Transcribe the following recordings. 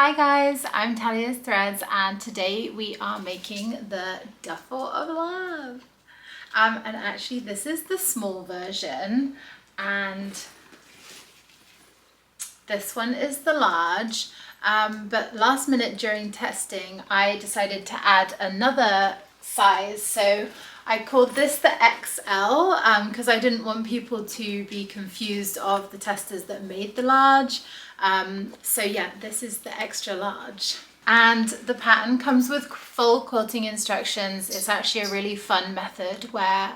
Hi guys, I'm Talia's Threads and today we are making the Duffle of Love. And actually this is the small version and this one is the large. But last minute during testing I decided to add another size, so I called this the XL because I didn't want people to be confused of the testers that made the large. So yeah, this is the extra large. And the pattern comes with full quilting instructions. It's actually a really fun method where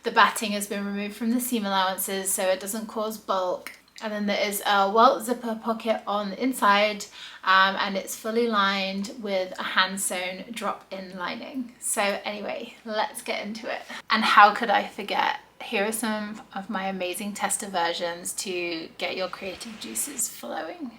the batting has been removed from the seam allowances so it doesn't cause bulk. And then there is a welt zipper pocket on the inside and it's fully lined with a hand sewn drop-in lining. So anyway, let's get into it. And how could I forget? Here are some of my amazing tester versions to get your creative juices flowing.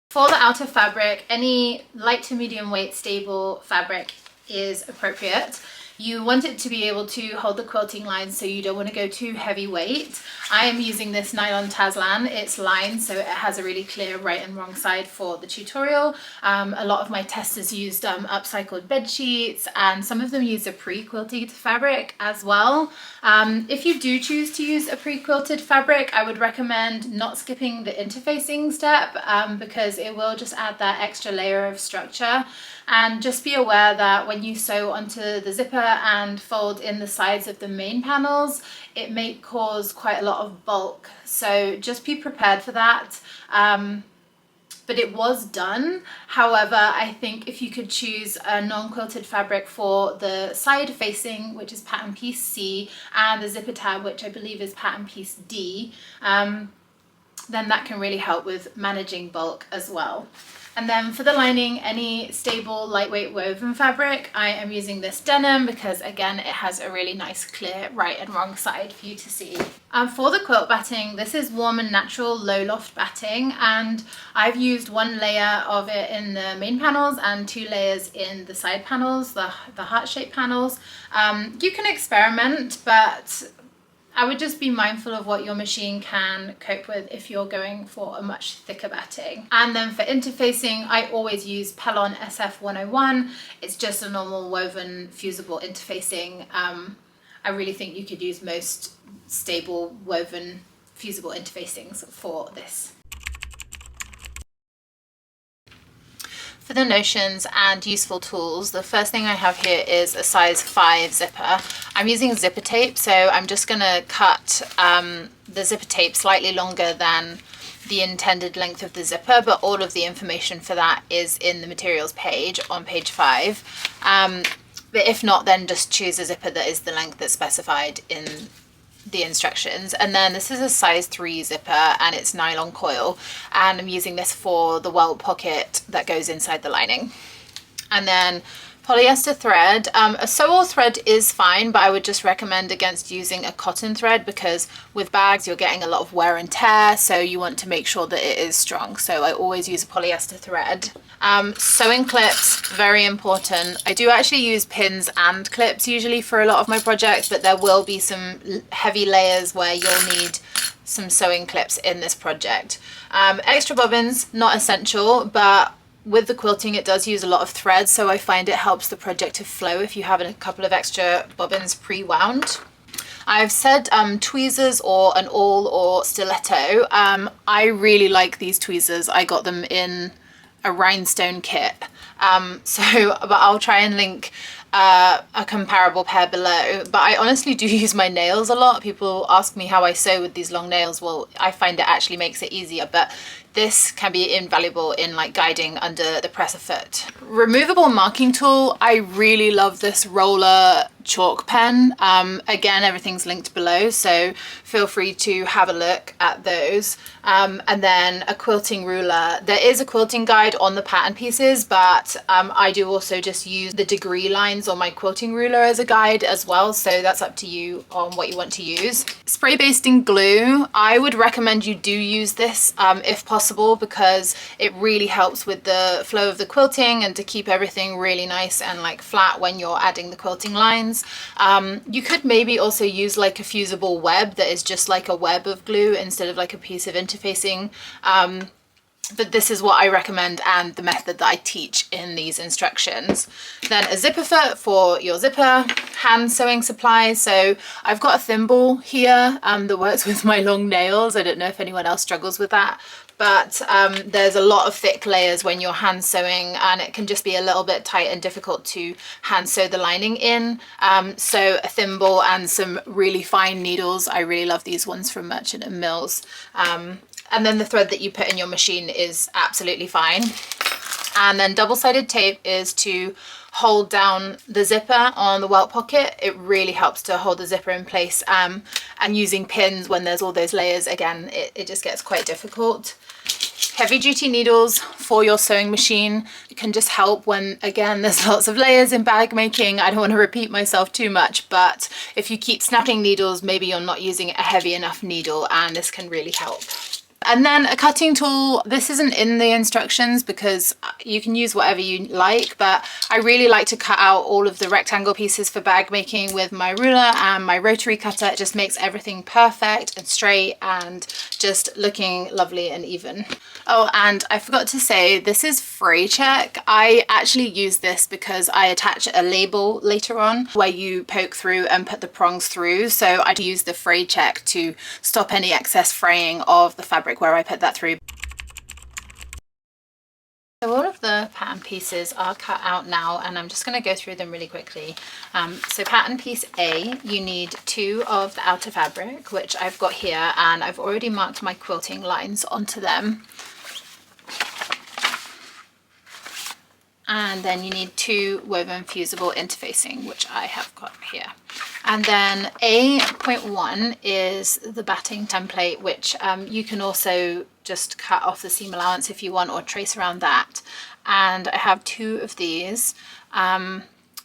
For the outer fabric, any light to medium weight stable fabric is appropriate. You want it to be able to hold the quilting lines, so you don't want to go too heavyweight. I am using this nylon Taslan. It's lined, so it has a really clear right and wrong side for the tutorial. A lot of my testers used upcycled bed sheets, and some of them use a pre-quilted fabric as well. If you do choose to use a pre-quilted fabric, I would recommend not skipping the interfacing step because it will just add that extra layer of structure. And just be aware that when you sew onto the zipper and fold in the sides of the main panels, it may cause quite a lot of bulk. So just be prepared for that. But it was done. However, I think if you could choose a non-quilted fabric for the side facing, which is pattern piece C, and the zipper tab, which I believe is pattern piece D, then that can really help with managing bulk as well. And then for the lining, any stable lightweight woven fabric, I am using this denim because again it has a really nice clear right and wrong side for you to see. For the quilt batting, this is warm and natural low loft batting, and I've used one layer of it in the main panels and 2 layers in the side panels, the heart-shaped panels. You can experiment, but I would just be mindful of what your machine can cope with if you're going for a much thicker batting. And then for interfacing, I always use Pellon SF101. It's just a normal woven fusible interfacing. I really think you could use most stable woven fusible interfacings for this. For the notions and useful tools, the first thing I have here is a size 5 zipper. I'm using zipper tape, so I'm just going to cut the zipper tape slightly longer than the intended length of the zipper, but all of the information for that is in the materials page on page 5. But if not, then just choose a zipper that is the length that's specified in the instructions. And then this is a size 3 zipper and it's nylon coil, and I'm using this for the welt pocket that goes inside the lining. And then polyester thread. A sew thread is fine, but I would just recommend against using a cotton thread because with bags you're getting a lot of wear and tear, so you want to make sure that it is strong. So I always use a polyester thread. Sewing clips, very important. I do actually use pins and clips usually for a lot of my projects, but there will be some heavy layers where you'll need some sewing clips in this project. Extra bobbins, not essential, but with the quilting it does use a lot of thread, so I find it helps the project to flow if you have a couple of extra bobbins pre-wound. I've said tweezers or an awl or stiletto. I really like these tweezers. I got them in a rhinestone kit. But I'll try and link a comparable pair below. But I honestly do use my nails a lot. People ask me how I sew with these long nails. Well, I find it actually makes it easier, but this can be invaluable in like guiding under the presser foot. Removable marking tool. I really love this roller chalk pen. Again, everything's linked below, so feel free to have a look at those. And then a quilting ruler. There is a quilting guide on the pattern pieces, but I do also just use the degree lines on my quilting ruler as a guide as well, so that's up to you on what you want to use. Spray basting glue. I would recommend you do use this if possible possible because it really helps with the flow of the quilting and to keep everything really nice and like flat when you're adding the quilting lines. You could maybe also use like a fusible web that is just like a web of glue instead of like a piece of interfacing. But this is what I recommend and the method that I teach in these instructions. Then a zipper foot for your zipper, hand sewing supplies. So I've got a thimble here that works with my long nails. I don't know if anyone else struggles with that, but there's a lot of thick layers when you're hand sewing and it can just be a little bit tight and difficult to hand sew the lining in. So a thimble and some really fine needles. I really love these ones from Merchant and Mills. And then the thread that you put in your machine is absolutely fine. And then double-sided tape is to hold down the zipper on the welt pocket. It really helps to hold the zipper in place. And using pins when there's all those layers, again, it just gets quite difficult. Heavy duty needles for your sewing machine. It can just help when, again, there's lots of layers in bag making. I don't want to repeat myself too much, but if you keep snapping needles, maybe you're not using a heavy enough needle, and this can really help. And then a cutting tool. This isn't in the instructions because you can use whatever you like, but I really like to cut out all of the rectangle pieces for bag making with my ruler and my rotary cutter. It just makes everything perfect and straight and just looking lovely and even. Oh, and I forgot to say, this is fray check. I actually use this because I attach a label later on where you poke through and put the prongs through. So I use the fray check to stop any excess fraying of the fabric where I put that through. So all of the pattern pieces are cut out now, and I'm just going to go through them really quickly. So pattern piece A, you need 2 of the outer fabric, which I've got here, and I've already marked my quilting lines onto them. And then you need 2 woven fusible interfacing, which I have got here. And then A.1 is the batting template, which you can also just cut off the seam allowance if you want, or trace around that. And I have 2 of these.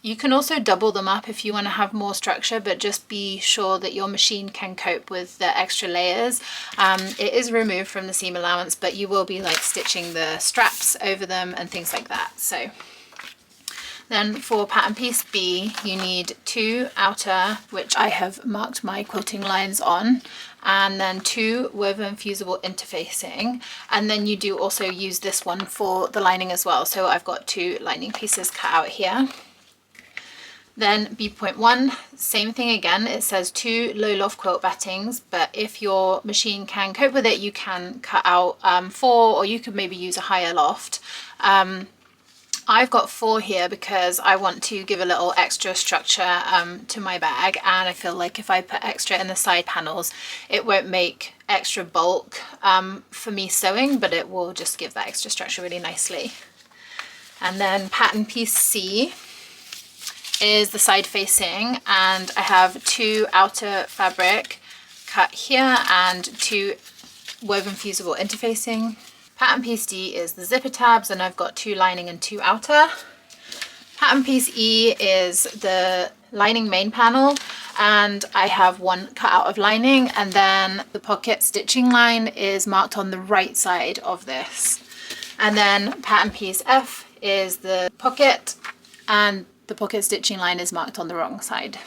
You can also double them up if you want to have more structure, but just be sure that your machine can cope with the extra layers. It is removed from the seam allowance, but you will be like stitching the straps over them and things like that. So then for pattern piece B, you need 2 outer, which I have marked my quilting lines on, and then 2 woven fusible interfacing. And then you do also use this one for the lining as well. So I've got 2 lining pieces cut out here. Then B.1, same thing again. It says 2 low loft quilt battings, but if your machine can cope with it, you can cut out 4, or you could maybe use a higher loft. I've got 4 here because I want to give a little extra structure to my bag, and I feel like if I put extra in the side panels, it won't make extra bulk for me sewing, but it will just give that extra structure really nicely. And then pattern piece C is the side facing, and I have 2 outer fabric cut here and 2 woven fusible interfacing. Pattern piece D is the zipper tabs, and I've got 2 lining and 2 outer. Pattern piece E is the lining main panel, and I have 1 cut out of lining, and then the pocket stitching line is marked on the right side of this. And then pattern piece F is the pocket, and the pocket stitching line is marked on the wrong side.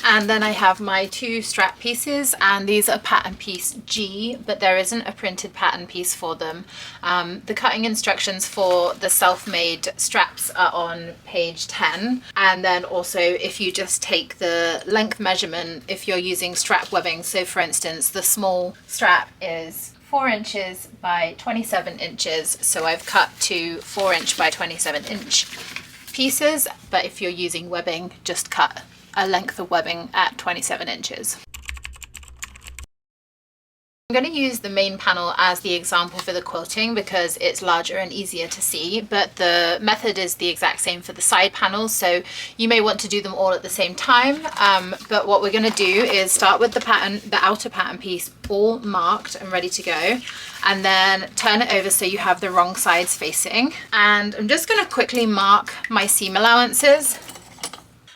And then I have my 2 strap pieces, and these are pattern piece G, but there isn't a printed pattern piece for them. The cutting instructions for the self-made straps are on page 10. And then also if you just take the length measurement, if you're using strap webbing, so for instance, the small strap is 4 inches by 27 inches. So I've cut 2 4-inch by 27-inch pieces, but if you're using webbing, just cut a length of webbing at 27 inches. I'm going to use the main panel as the example for the quilting because it's larger and easier to see, but the method is the exact same for the side panels, so you may want to do them all at the same time. But what we're going to do is start with the outer pattern piece all marked and ready to go, and then turn it over so you have the wrong sides facing. And I'm just going to quickly mark my seam allowances.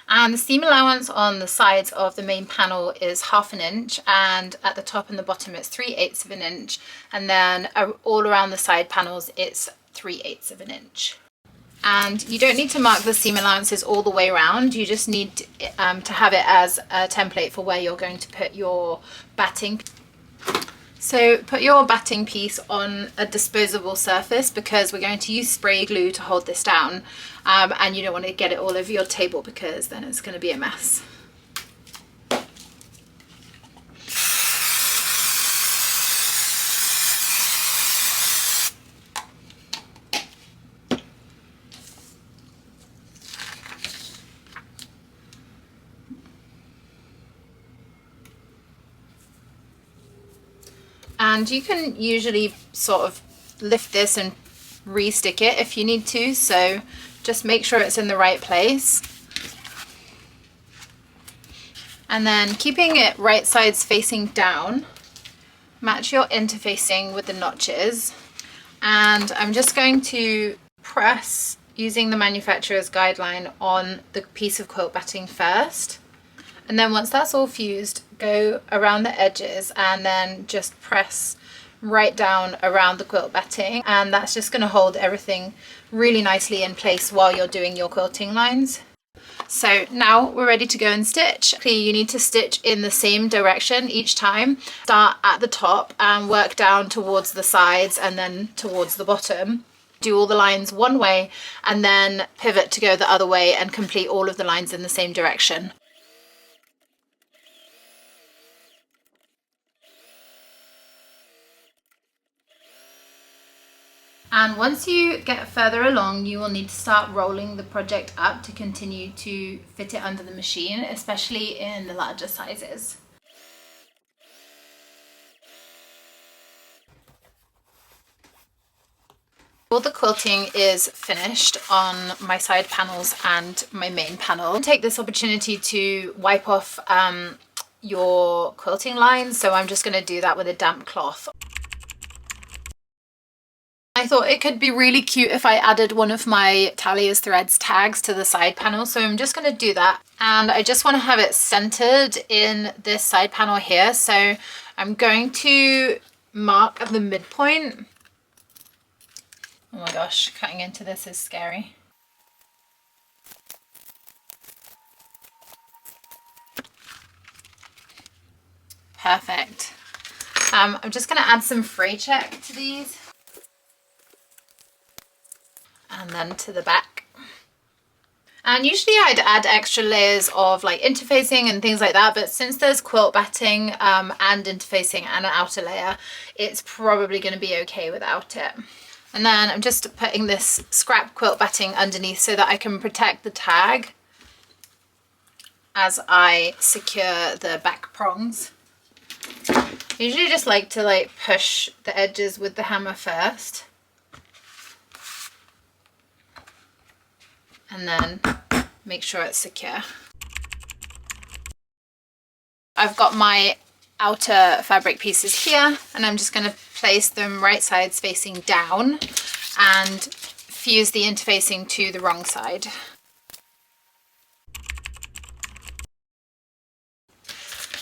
And the seam allowance on the sides of the main panel is 1/2 inch, and at the top and the bottom it's 3/8 of an inch, and then all around the side panels it's 3/8 of an inch. And you don't need to mark the seam allowances all the way around, you just need to have it as a template for where you're going to put your batting. So put your batting piece on a disposable surface, because we're going to use spray glue to hold this down, and you don't want to get it all over your table because then it's going to be a mess. And you can usually sort of lift this and re-stick it if you need to, so just make sure it's in the right place. And then keeping it right sides facing down, match your interfacing with the notches. And I'm just going to press using the manufacturer's guideline on the piece of quilt batting first. And then once that's all fused, go around the edges and then just press right down around the quilt batting, and that's just going to hold everything really nicely in place while you're doing your quilting lines. So now we're ready to go and stitch. You need to stitch in the same direction each time. Start at the top and work down towards the sides and then towards the bottom. Do all the lines one way and then pivot to go the other way and complete all of the lines in the same direction. And once you get further along, you will need to start rolling the project up to continue to fit it under the machine, especially in the larger sizes. All the quilting is finished on my side panels and my main panel. Take this opportunity to wipe off your quilting lines, so I'm just going to do that with a damp cloth. I thought it could be really cute if I added one of my Talia's Threads tags to the side panel, so I'm just going to do that. And I just want to have it centered in this side panel here, so I'm going to mark at the midpoint. Oh my gosh, cutting into this is scary. Perfect. I'm just going to add some fray check to these. And then to the back. And usually I'd add extra layers of like interfacing and things like that, but since there's quilt batting and interfacing and an outer layer, it's probably going to be okay without it. And then I'm just putting this scrap quilt batting underneath so that I can protect the tag as I secure the back prongs. I usually just like to push the edges with the hammer first. And then make sure it's secure. I've got my outer fabric pieces here, and I'm just going to place them right sides facing down and fuse the interfacing to the wrong side.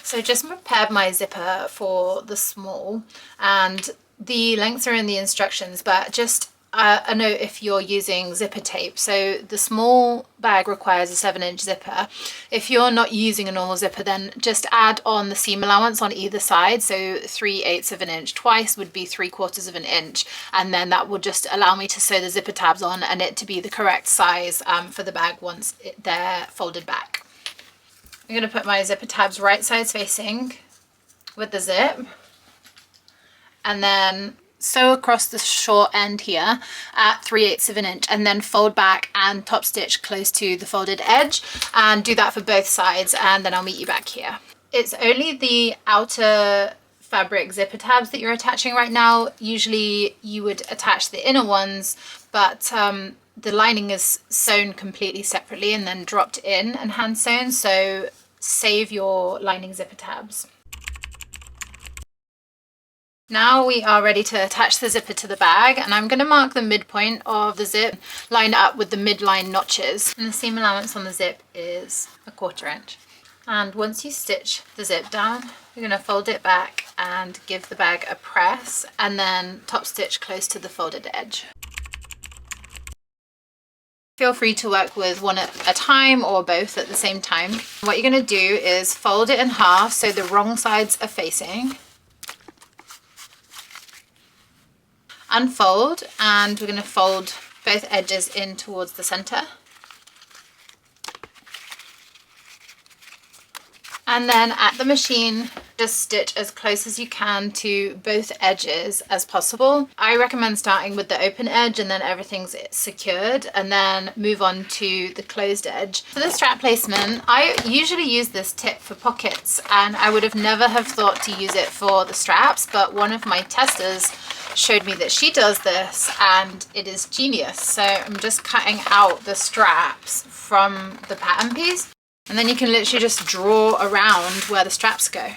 So just prepared my zipper for the small, and the lengths are in the instructions, but just a note if you're using zipper tape. So the small bag requires a 7-inch zipper. If you're not using a normal zipper, then just add on the seam allowance on either side. So 3/8 of an inch twice would be 3/4 of an inch, and then that will just allow me to sew the zipper tabs on and it to be the correct size for the bag once they're folded back. I'm going to put my zipper tabs right sides facing with the zip, and then sew across the short end here at 3/8 of an inch, and then fold back and top stitch close to the folded edge, and do that for both sides, and then I'll meet you back here. It's only the outer fabric zipper tabs that you're attaching right now. Usually you would attach the inner ones, but the lining is sewn completely separately and then dropped in and hand sewn, so save your lining zipper tabs. Now we are ready to attach the zipper to the bag, and I'm going to mark the midpoint of the zip, line it up with the midline notches. And the seam allowance on the zip is 1/4 inch. And once you stitch the zip down, you're going to fold it back and give the bag a press, and then top stitch close to the folded edge. Feel free to work with one at a time or both at the same time. What you're going to do is fold it in half so the wrong sides are facing. Unfold, and we're going to fold both edges in towards the center. And then at the machine, just stitch as close as you can to both edges as possible. I recommend starting with the open edge and then everything's secured, and then move on to the closed edge. For the strap placement, I usually use this tip for pockets, and I would have never have thought to use it for the straps, but one of my testers showed me that she does this and it is genius. So I'm just cutting out the straps from the pattern piece, and then you can literally just draw around where the straps go.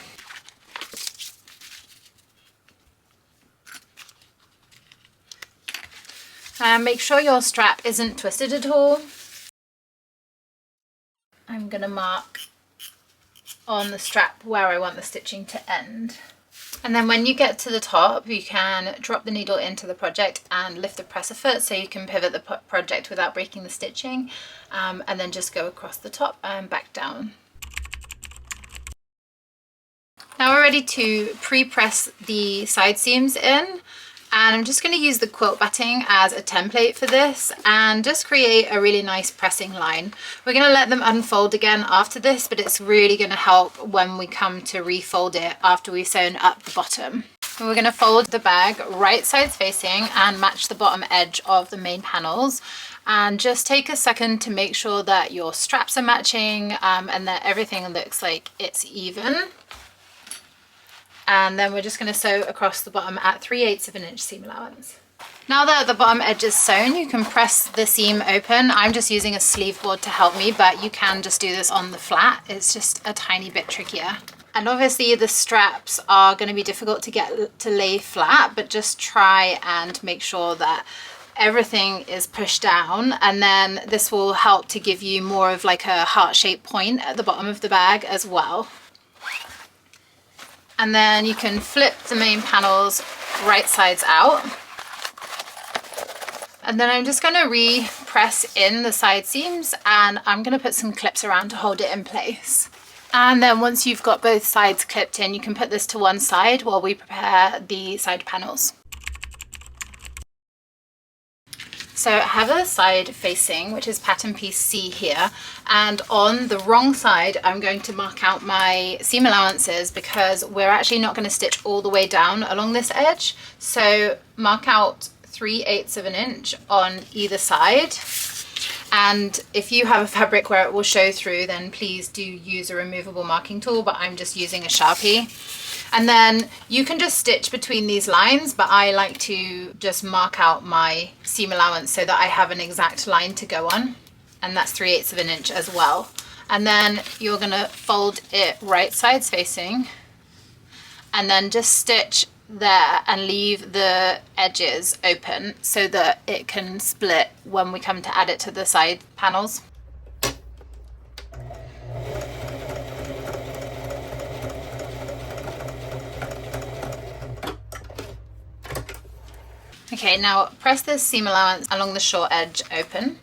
And make sure your strap isn't twisted at all. I'm going to mark on the strap where I want the stitching to end. And then when you get to the top, you can drop the needle into the project and lift the presser foot so you can pivot the project without breaking the stitching, and then just go across the top and back down. Now we're ready to pre-press the side seams in, and I'm just going to use the quilt batting as a template for this and just create a really nice pressing line. We're going to let them unfold again after this, but it's really going to help when we come to refold it after we've sewn up the bottom. And we're going to fold the bag right sides facing and match the bottom edge of the main panels, and just take a second to make sure that your straps are matching and that everything looks like it's even. And then we're just going to sew across the bottom at 3/8 of an inch seam allowance. Now that the bottom edge is sewn, you can press the seam open. I'm just using a sleeve board to help me, but you can just do this on the flat. It's just a tiny bit trickier. And obviously the straps are going to be difficult to get to lay flat, but just try and make sure that everything is pushed down, and then this will help to give you more of like a heart-shaped point at the bottom of the bag as well. And then you can flip the main panels right sides out. And then I'm just going to re-press in the side seams, and I'm going to put some clips around to hold it in place. And then once you've got both sides clipped in, you can put this to one side while we prepare the side panels. So I have a side facing, which is pattern piece C here, and on the wrong side I'm going to mark out my seam allowances because we're actually not going to stitch all the way down along this edge. So mark out 3/8 of an inch on either side, and if you have a fabric where it will show through, then please do use a removable marking tool, but I'm just using a Sharpie. And then you can just stitch between these lines, but I like to just mark out my seam allowance so that I have an exact line to go on, and that's 3/8 of an inch as well. And then you're going to fold it right sides facing, and then just stitch there and leave the edges open so that it can split when we come to add it to the side panels. Okay, now press this seam allowance along the short edge open,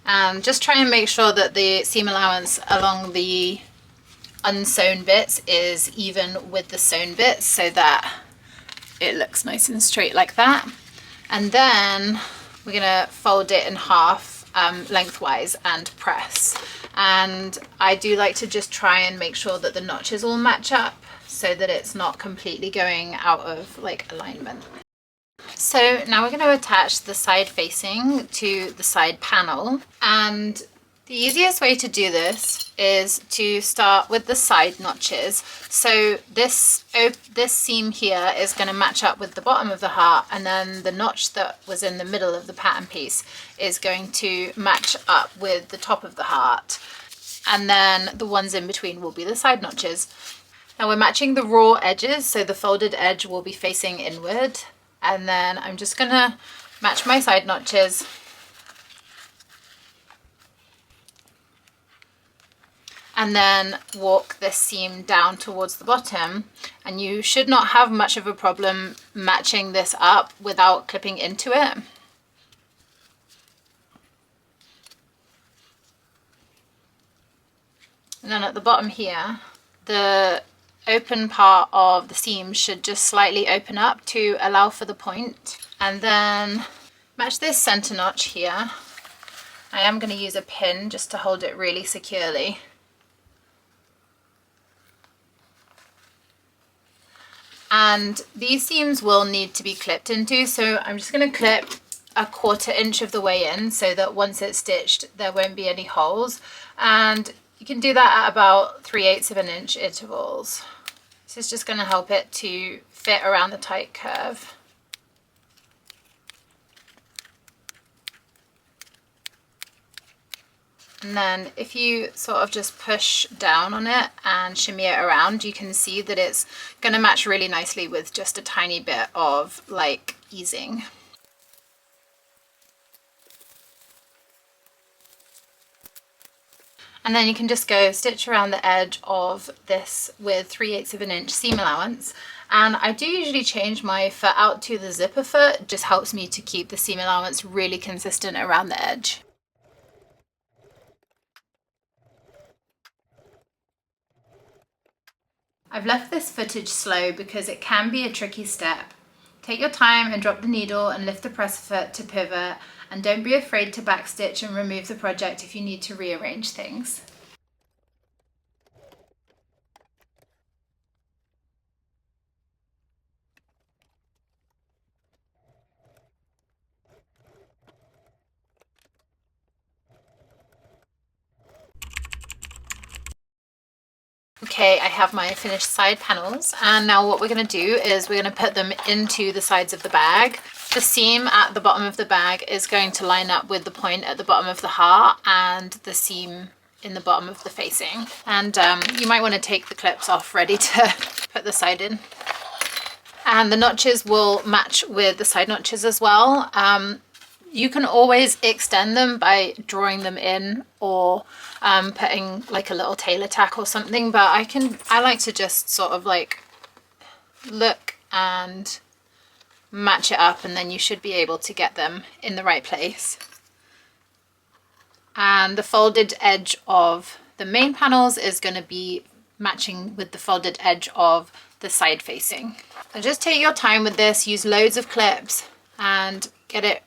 and just try and make sure that the seam allowance along the unsewn bits is even with the sewn bits so that it looks nice and straight like that. And then we're going to fold it in half lengthwise and press. And I do like to just try and make sure that the notches all match up so that it's not completely going out of like alignment. So now we're going to attach the side facing to the side panel, and the easiest way to do this is to start with the side notches. So this seam here is going to match up with the bottom of the heart, and then the notch that was in the middle of the pattern piece is going to match up with the top of the heart, and then the ones in between will be the side notches. Now we're matching the raw edges, so the folded edge will be facing inward, and then I'm just gonna match my side notches. And then walk this seam down towards the bottom, and you should not have much of a problem matching this up without clipping into it. And then at the bottom here, the open part of the seam should just slightly open up to allow for the point. And then match this center notch here. I am going to use a pin just to hold it really securely. And these seams will need to be clipped into, so I'm just going to clip a 1/4 inch of the way in so that once it's stitched there won't be any holes, and you can do that at about 3/8 of an inch intervals. This is just going to help it to fit around the tight curve. And then if you sort of just push down on it and shimmy it around, you can see that it's going to match really nicely with just a tiny bit of like easing. And then you can just go stitch around the edge of this with 3/8 of an inch seam allowance. And I do usually change my foot out to the zipper foot. It just helps me to keep the seam allowance really consistent around the edge. I've left this footage slow because it can be a tricky step. Take your time and drop the needle and lift the press foot to pivot, and don't be afraid to backstitch and remove the project if you need to rearrange things. Okay, I have my finished side panels, and now what we're going to do is we're going to put them into the sides of the bag. The seam at the bottom of the bag is going to line up with the point at the bottom of the heart and the seam in the bottom of the facing. And you might want to take the clips off ready to put the side in. And the notches will match with the side notches as well. You can always extend them by drawing them in or putting like a little tailor tack or something, but I like to just sort of like look and match it up, and then you should be able to get them in the right place. And the folded edge of the main panels is going to be matching with the folded edge of the side facing. So just take your time with this, use loads of clips and get it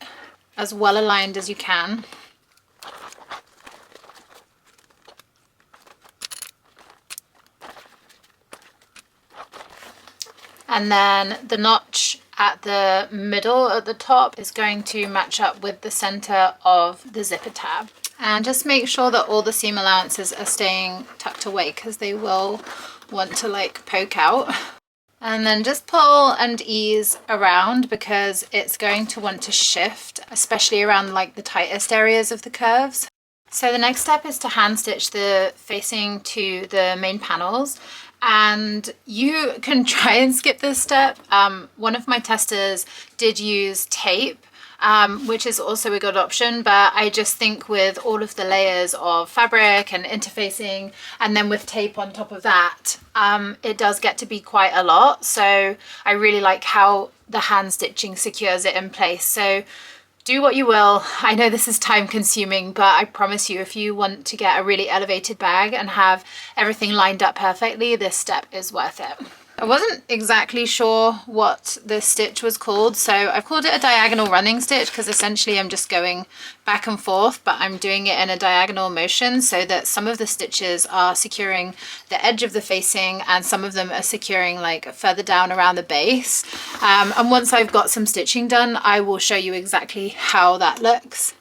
as well aligned as you can. And then the notch at the middle at the top is going to match up with the center of the zipper tab. And just make sure that all the seam allowances are staying tucked away, because they will want to like poke out. And then just pull and ease around, because it's going to want to shift, especially around like the tightest areas of the curves. So the next step is to hand stitch the facing to the main panels. And you can try and skip this step. One of my testers did use tape, which is also a good option, but I just think with all of the layers of fabric and interfacing, and then with tape on top of that, it does get to be quite a lot. So I really like how the hand stitching secures it in place. So do what you will. I know this is time consuming, but I promise you, if you want to get a really elevated bag and have everything lined up perfectly, this step is worth it. I wasn't exactly sure what this stitch was called, so I've called it a diagonal running stitch because essentially I'm just going back and forth, but I'm doing it in a diagonal motion so that some of the stitches are securing the edge of the facing and some of them are securing like further down around the base. And once I've got some stitching done, I will show you exactly how that looks.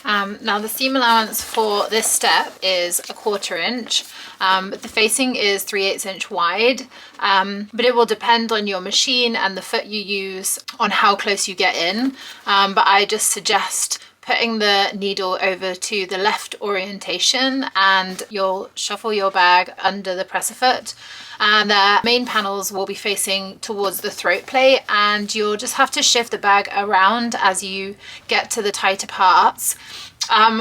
Now the seam allowance for this step is 1/4 inch, but the facing is 3/8 inch wide, but it will depend on your machine and the foot you use on how close you get in, but I just suggest putting the needle over to the left orientation, and you'll shuffle your bag under the presser foot, and the main panels will be facing towards the throat plate, and you'll just have to shift the bag around as you get to the tighter parts.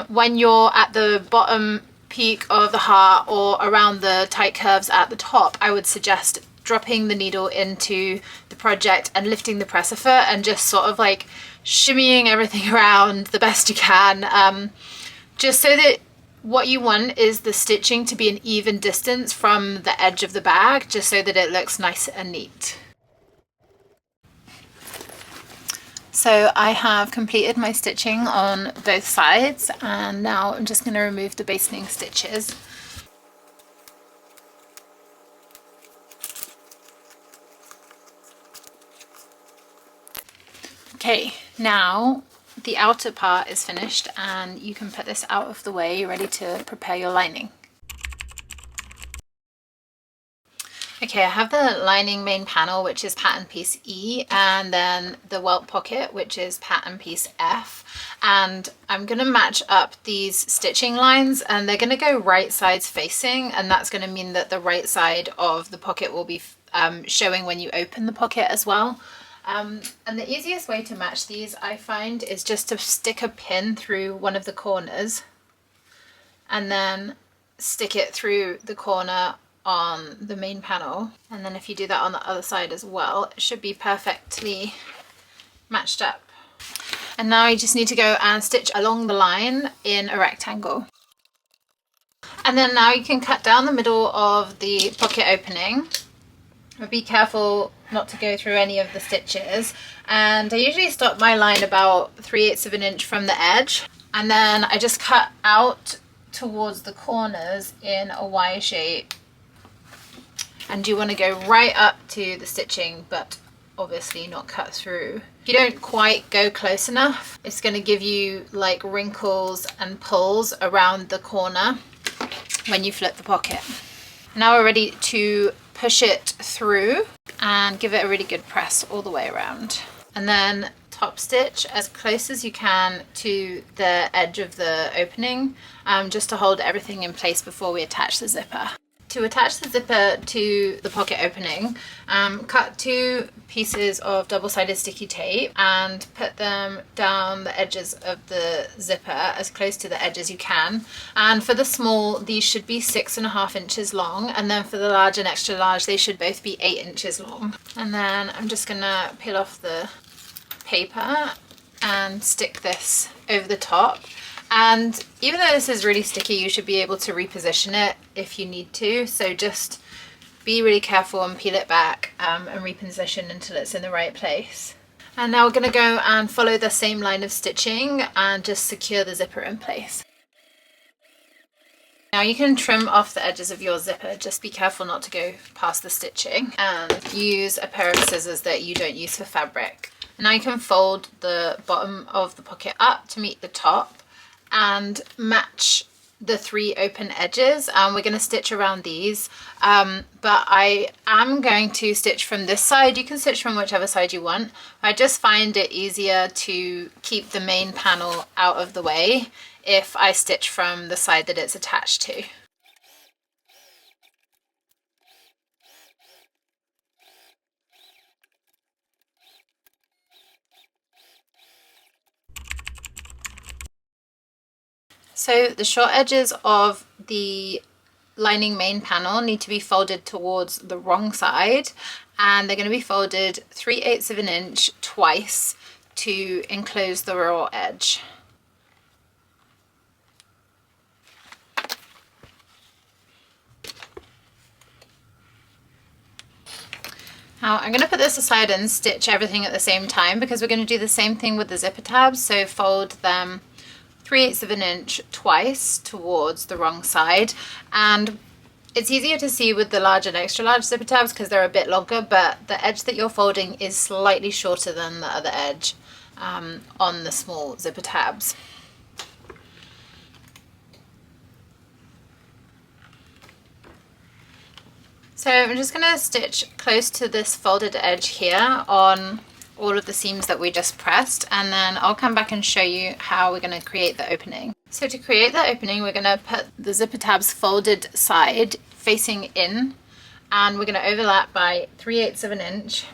When you're at the bottom peak of the heart or around the tight curves at the top, I would suggest dropping the needle into the project and lifting the presser foot and just sort of like shimmying everything around the best you can, just so that what you want is the stitching to be an even distance from the edge of the bag, just so that it looks nice and neat. So I have completed my stitching on both sides, and now I'm just going to remove the basting stitches. Okay, now the outer part is finished and you can put this out of the way. You're ready to prepare your lining. Okay, I have the lining main panel, which is pattern piece E, and then the welt pocket, which is pattern piece F. And I'm going to match up these stitching lines, and they're going to go right sides facing, and that's going to mean that the right side of the pocket will be showing when you open the pocket as well. And the easiest way to match these, I find, is just to stick a pin through one of the corners and then stick it through the corner on the main panel. And then if you do that on the other side as well, it should be perfectly matched up. And now you just need to go and stitch along the line in a rectangle. And then now you can cut down the middle of the pocket opening. But be careful not to go through any of the stitches, and I usually stop my line about 3/8 of an inch from the edge, and then I just cut out towards the corners in a Y shape. And you want to go right up to the stitching, but obviously not cut through. If you don't quite go close enough, it's going to give you like wrinkles and pulls around the corner when you flip the pocket. Now we're ready to push it through and give it a really good press all the way around. And then top stitch as close as you can to the edge of the opening, just to hold everything in place before we attach the zipper. To attach the zipper to the pocket opening, cut 2 pieces of double-sided sticky tape and put them down the edges of the zipper as close to the edge as you can. And for the small, these should be 6.5 inches long, and then for the large and extra large, they should both be 8 inches long. And then I'm just gonna peel off the paper and stick this over the top. And even though this is really sticky, you should be able to reposition it if you need to. So just be really careful and peel it back and reposition until it's in the right place. And now we're going to go and follow the same line of stitching and just secure the zipper in place. Now you can trim off the edges of your zipper, just be careful not to go past the stitching, and use a pair of scissors that you don't use for fabric. Now you can fold the bottom of the pocket up to meet the top and match the 3 open edges, and we're going to stitch around these, but I am going to stitch from this side. You can stitch from whichever side you want. I just find it easier to keep the main panel out of the way if I stitch from the side that it's attached to. So the short edges of the lining main panel need to be folded towards the wrong side, and they're going to be folded 3/8 of an inch twice to enclose the raw edge. Now I'm going to put this aside and stitch everything at the same time, because we're going to do the same thing with the zipper tabs. So fold them 3/8 of an inch twice towards the wrong side, and it's easier to see with the large and extra large zipper tabs because they're a bit longer, but the edge that you're folding is slightly shorter than the other edge on the small zipper tabs. So I'm just going to stitch close to this folded edge here on all of the seams that we just pressed, and then I'll come back and show you how we're going to create the opening. So to create the opening, we're going to put the zipper tabs folded side facing in, and we're going to overlap by 3/8 of an inch.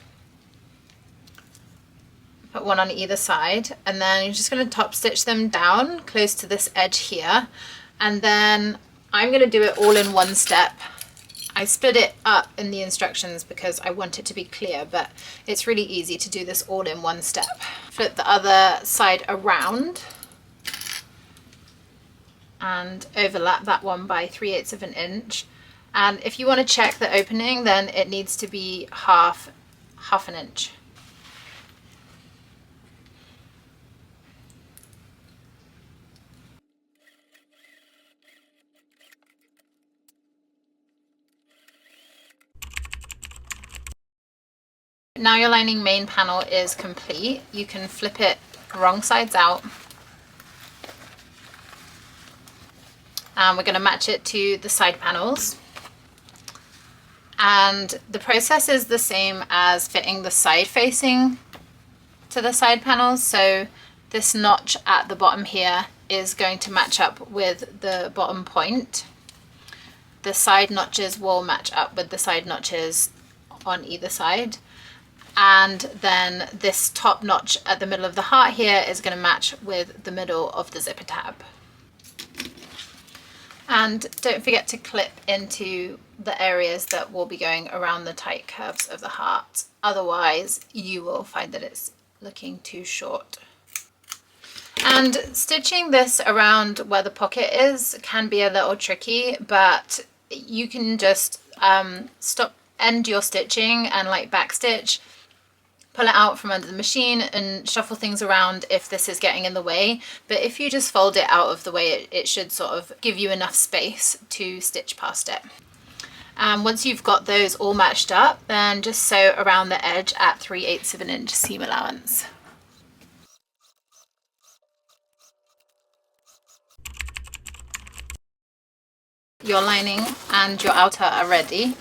Put one on either side, and then you're just going to top stitch them down close to this edge here, and then I'm going to do it all in one step. I split it up in the instructions because I want it to be clear, but it's really easy to do this all in one step. Flip the other side around and overlap that one by 3/8 of an inch. And if you want to check the opening, then it needs to be half an inch. Now your lining main panel is complete. You can flip it wrong sides out. And we're going to match it to the side panels. And the process is the same as fitting the side facing to the side panels. So this notch at the bottom here is going to match up with the bottom point. The side notches will match up with the side notches on either side. And then this top notch at the middle of the heart here is going to match with the middle of the zipper tab. And don't forget to clip into the areas that will be going around the tight curves of the heart. Otherwise, you will find that it's looking too short. And stitching this around where the pocket is can be a little tricky, but you can just end your stitching and like back stitch, pull it out from under the machine and shuffle things around if this is getting in the way. But if you just fold it out of the way, it should sort of give you enough space to stitch past it. Once you've got those all matched up, then just sew around the edge at 3/8 of an inch seam allowance. Your lining and your outer are ready.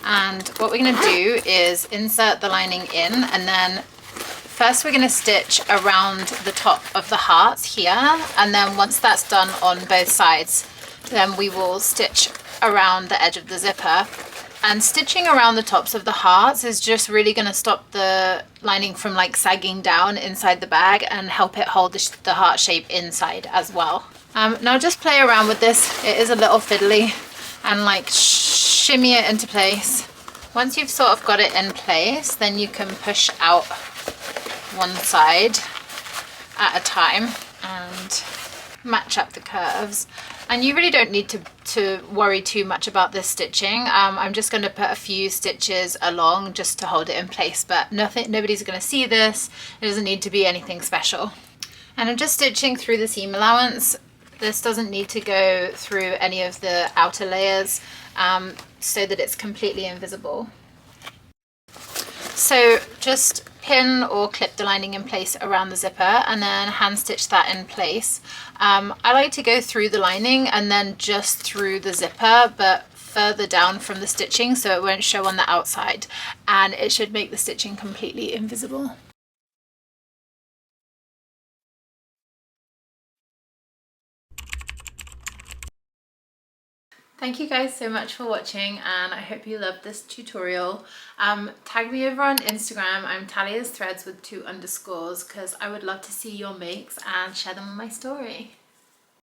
And what we're going to do is insert the lining in, and then first we're going to stitch around the top of the heart here, and then once that's done on both sides, then we will stitch around the edge of the zipper. And stitching around the tops of the hearts is just really going to stop the lining from like sagging down inside the bag and help it hold the heart shape inside as well. Now just play around with this. It is a little fiddly, and like shimmy it into place. Once you've sort of got it in place, then you can push out one side at a time and match up the curves. And you really don't need to worry too much about this stitching. I'm just going to put a few stitches along just to hold it in place, but nobody's going to see this. It doesn't need to be anything special. And I'm just stitching through the seam allowance. This doesn't need to go through any of the outer layers, so that it's completely invisible. So just pin or clip the lining in place around the zipper and then hand stitch that in place. I like to go through the lining and then just through the zipper, but further down from the stitching so it won't show on the outside, and it should make the stitching completely invisible. Thank you guys so much for watching, and I hope you loved this tutorial. Tag me over on Instagram. I'm Talia's Threads with 2 underscores, because I would love to see your makes and share them on my story.